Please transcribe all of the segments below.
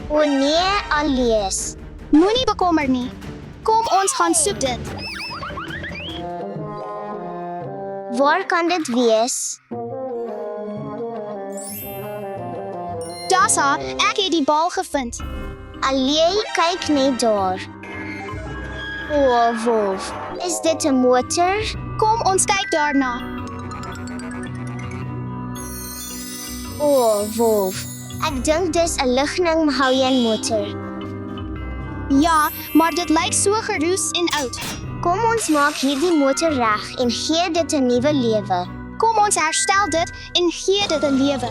O nee, Alies. Moenie bekommer nie. Kom ons gaan soek dit. Waar kan dit wees? Dasa, ek het die bal gevind. Alie, kyk net daar. O, Wolf, is dit 'n motor? Kom ons kyk daarna. O, Wolf, ek dink dis 'n ligning Mahouyan motor. Ja, maar dit lyk so geroes en oud. Kom ons maak hierdie motor reg en gee dit 'n nuwe lewe. Kom ons herstel dit en gee dit 'n lewe.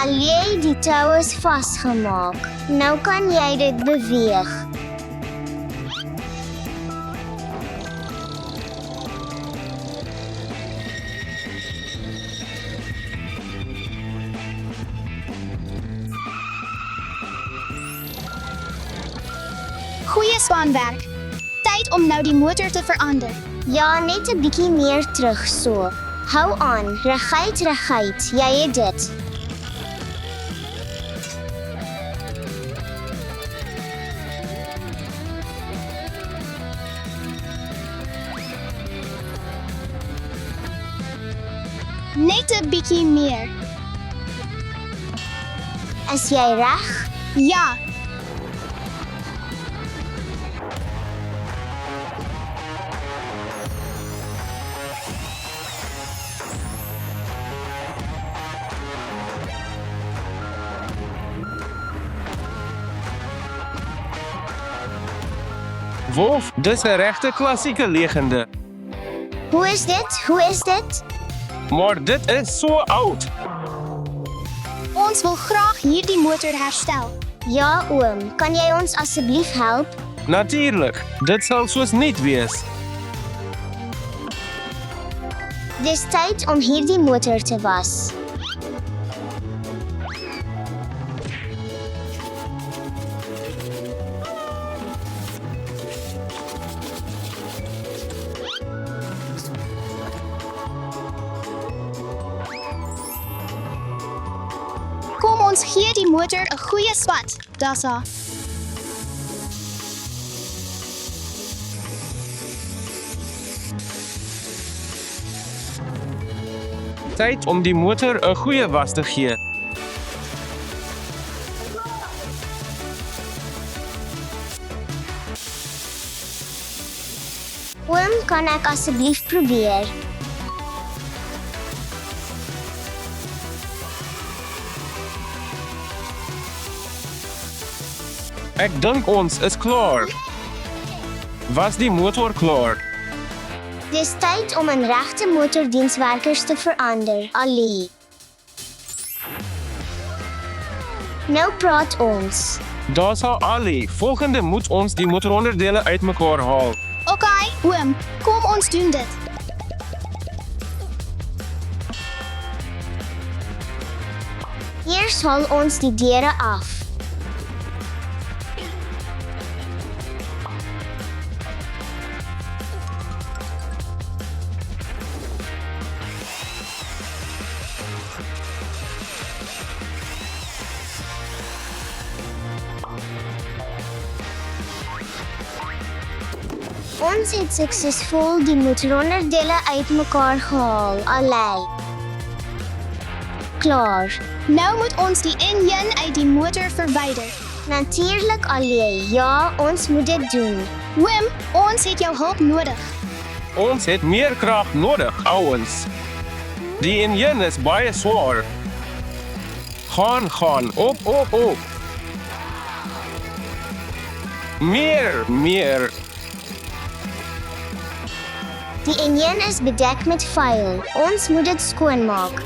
Alie, die tou is vasgemaak. Nou kan jy dit beweeg. Goeie spanwerk. Tyd om nou die motor te verander. Ja, net 'n bietjie meer terug so. Hou aan, reguit, jy het dit. Net 'n bietjie meer. Is jy reg? Ja, Wolf, dis 'n regte klassieke legende. Hoe is dit? Maar dit is so oud. ons wil graag hierdie motor herstel. Ja, oom, kan jy ons asseblief help? Natuurlik, dit sal soos nuut wees. Dis tyd om hierdie motor te was. Kom ons gee die motor 'n goeie swat, Dasa. Tyd om die motor 'n goeie was te gee. Oom, kan ek asseblief probeer? Ek dink ons is klaar. Was die motor klaar? Dis tyd om 'n regte motordienswerkers te verander, Ali. Nou praat ons. Daar sal Ali, volgende moet ons die motoronderdele uitmekaar haal. OK, oom, kom ons doen dit. Eers haal ons die deure af. Ons het suksesvol die motoronderdele uitmekaar gehaal, alei. Klaar. Nou moet ons die enjin uit die motor verwyder. Natuurlik, alei. Ja, ons moet dit doen. Oom, ons het jou hulp nodig. Ons het meer krag nodig, ouens. Die enjin is baie swaar. Gaan, op. Meer. Die enjin is bedek met vuil. Ons moet dit skoonmaak.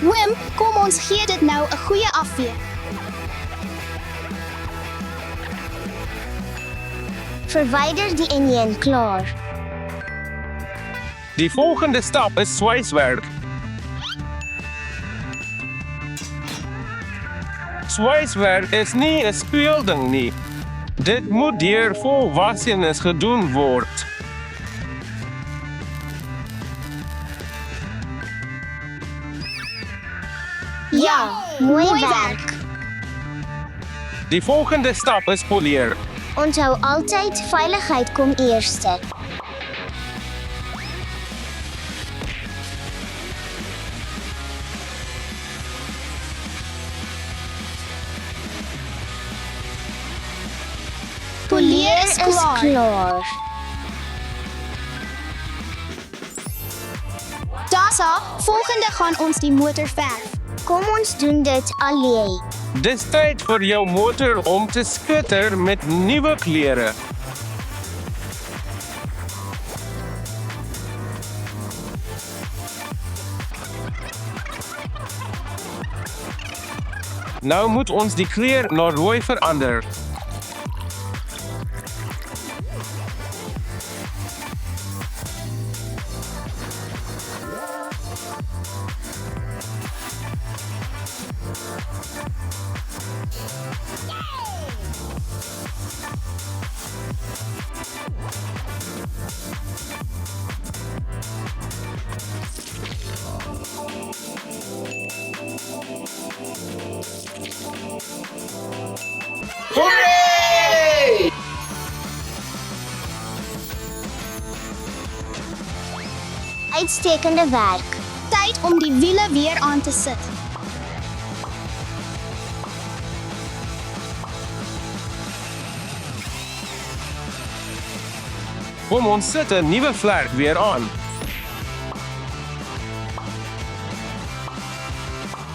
Oom, kom ons gee dit nou 'n goeie afvee. Verwyder die enjin klaar. Die volgende stap is sweiswerk. Sweiswerk is nie 'n speelding nie. Dit moet deur volwassenes gedoen word. Ja, mooi werk. Die volgende stap is poleer. Onthou altyd veiligheid kom eerste. Poleer is klaar. klaar. Dasa, volgende gaan ons die motor verf. Kom ons doen dit alleen. Dis tyd vir jou motor om te skitter met nuwe kleure. Nou moet ons die kleur na rooi verander. Uitstekende werk. Tyd om die wiele weer aan te sit. Kom ons sit 'n nuwe vlerk weer aan.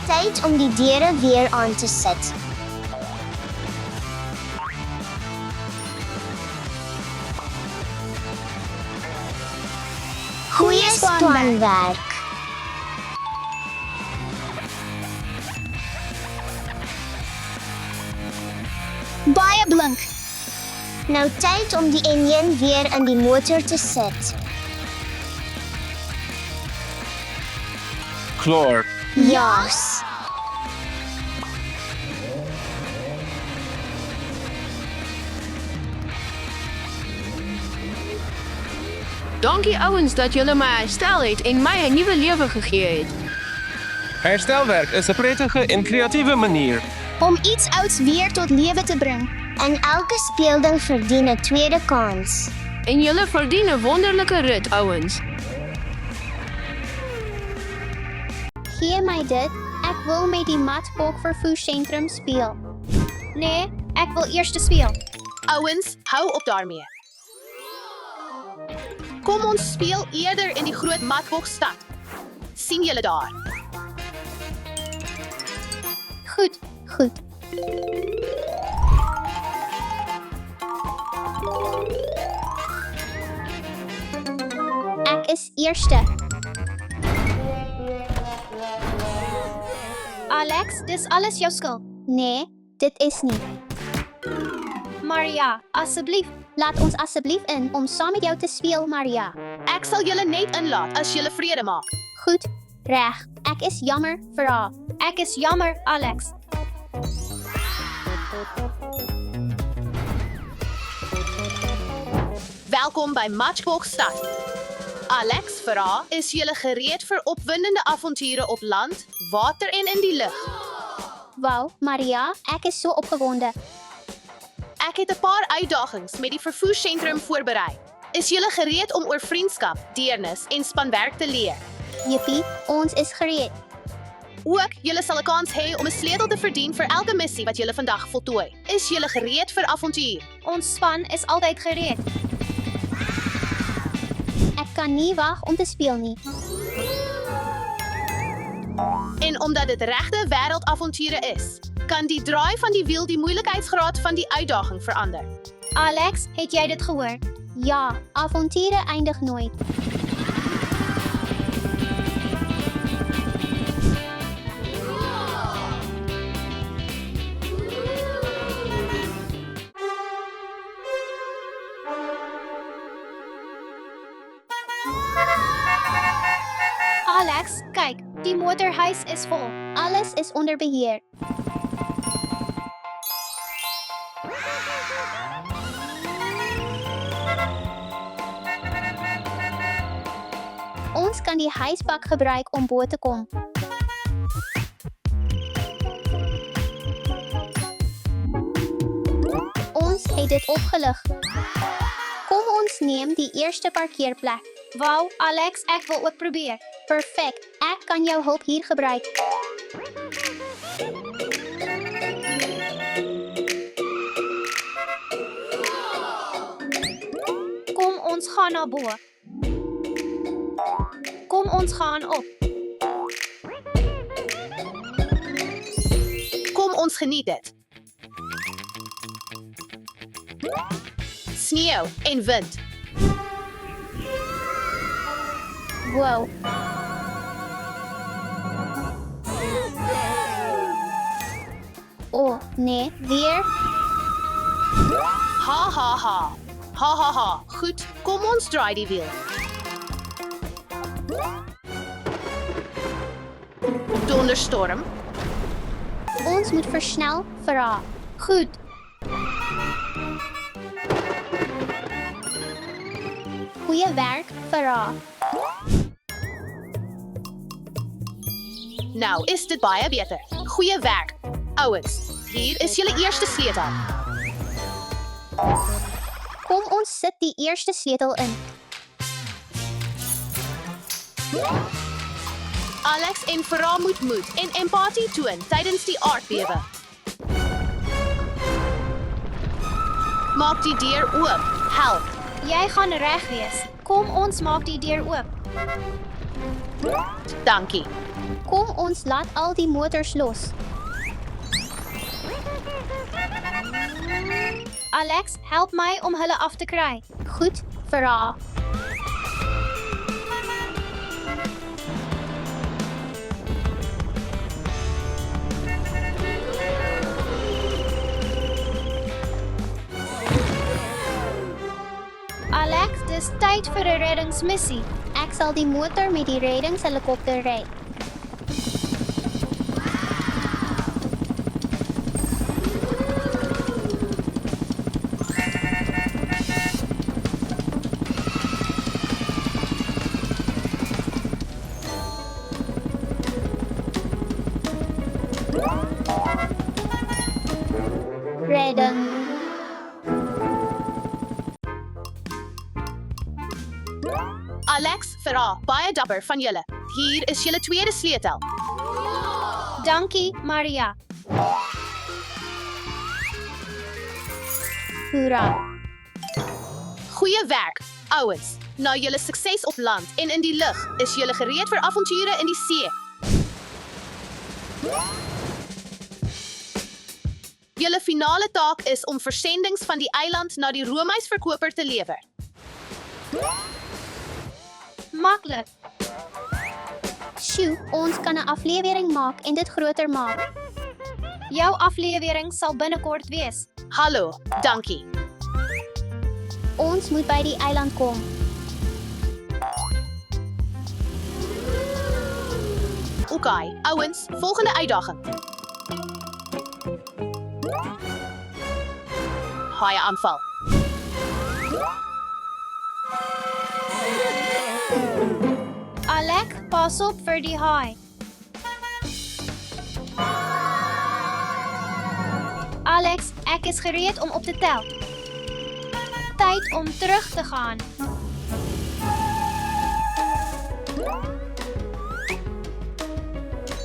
Tyd om die deure weer aan te sit. Goeie spanwerk. Baie blink. Nou tyd om die enjin weer in die motor te sit. Klaar. Yes. Dankie ouens dat julle my herstel het en my 'n nuwe lewe gegee het. Herstelwerk is 'n prettige en kreatiewe manier om iets ouds weer tot lewe te bring. En elke speelding verdien 'n tweede kans. En julle verdien 'n wonderlike rit, ouens. Gee my dit. Ek wil met die matbok vervoersentrum speel. Nee, ek wil eers speel. Ouens, hou op daarmee. Kom ons speel eerder in die groot matbokstad. Sien julle daar? Goed, goed. Ek is eerste. Alex, dis alles jou skuld. Nee, dit is nie. Maria, asseblief, laat ons asseblief in om saam met jou te speel, Maria. Ek sal julle net inlaat as julle vrede maak. Goed, reg. Ek is jammer vir haar. Ek is jammer, Alex. Welkom by Matchbox-stad. Alex, Farah, is julle gereed vir opwindende avonture op land, water en in die lug? Wauw, Maria, ek is so opgewonde. Ek het 'n paar uitdagings met die vervoersentrum voorberei. Is julle gereed om oor vriendskap, deernis en spanwerk te leer? Jippie, ons is gereed. Ook, julle sal 'n kans hê om 'n sleutel te verdien vir elke missie wat julle vandag voltooi. Is julle gereed vir avontuur? Ons span is altyd gereed. Ek kan nie wag om te speel nie. En omdat dit regte wêreldavonture is, kan die draai van die wiel die moeilikheidsgraad van die uitdaging verander. Alex, het jy dit gehoor? Ja, avonture eindig nooit. Alex, kyk, die motorhuis is vol. Alles is onder beheer. Ons kan die huisbak gebruik om bo te kom. Ons het dit opgelig. Kom ons neem die eerste parkeerplek. Wou, Alex, ek wil ook probeer. Perfek, ek kan jou hulp hier gebruik. Kom ons gaan na bo. Kom ons gaan op. Kom ons geniet dit. Sneeu en wind. Wow. Oh, nee, weer? Ha ha ha. Ha ha ha. Goed, kom ons draai die wiel. Donderstorm. Ons moet versnel, Farah. Goed. Goeie werk, Farah. Nou is dit baie beter. Goeie werk. Ouens, hier is julle eerste sleutel. Kom ons sit die eerste sleutel in. Alex en Farah moet moed en empatie toon tydens die aardbewe. Maak die deur oop. Help. Jy gaan reg wees. Kom ons maak die deur oop. Dankie. Kom ons laat al die motors los. Alex, help my om hulle af te kry. Goed, Farah. Alex, dis tyd vir 'n reddingsmissie. Ek sal die motor met die reddingshelikopter ry. Redding. Alex, Farah, baie dapper van julle. Hier is julle tweede sleutel. Dankie, Maria. Hoera. Goeie werk, ouens. Na julle sukses op land en in die lug, is julle gereed vir avonture in die see. Julle finale taak is om versendings van die eiland na die roomhuisverkoper te lewer. Maklik. Sjoe, ons kan 'n aflewering maak en dit groter maak. Jou aflewering sal binnekort wees. Hallo, dankie. Ons moet by die eiland kom. Okay, ouens, volgende uitdaging. Haie aanval. Alex, pas op vir die haai. Alex, ek is gereed om op te tel. Tyd om terug te gaan.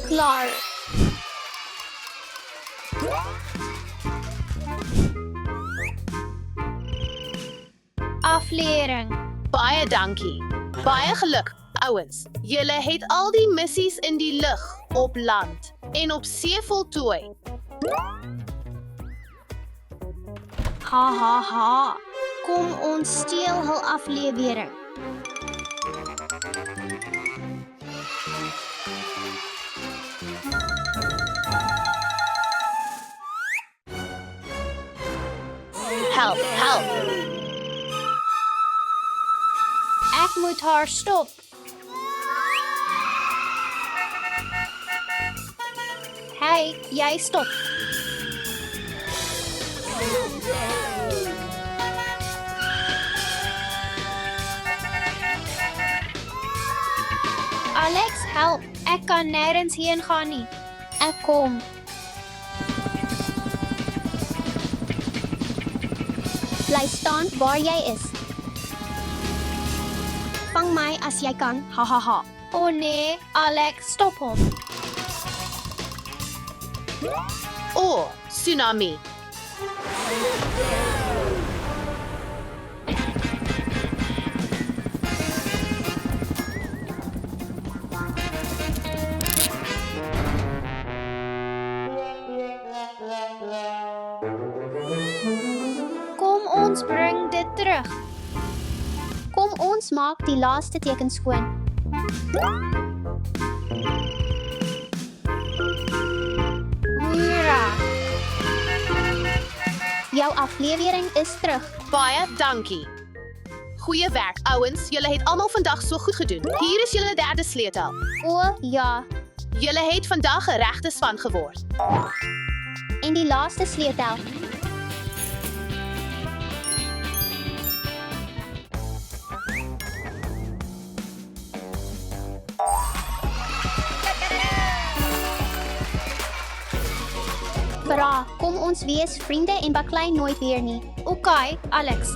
Klaar. Aflewering. Baie dankie. Baie geluk, ouens. Julle het al die missies in die lug, op land en op see voltooi. Ha ha ha. Kom ons steel hul aflewering. Help, help. Ek moet haar stop. Hey, jy stop. Alex, help. Ek kan nêrens heen gaan nie. Ek kom. Bly staan waar jy is. Vang my as jy kan. Ha ha ha. O nee, Alex, stop hom. O, tsunami. Kom ons bring dit terug. Kom ons maak die laaste teken skoon. Mira. Jou aflewering is terug. Baie dankie. Goeie werk, ouens. Julle het almal vandag so goed gedoen. Hier is julle derde sleutel. O, ja. Julle het vandag 'n regte span geword. En die laaste sleutel. Vera, kom ons wees vriende en baklei nooit weer nie. Okay, Alex.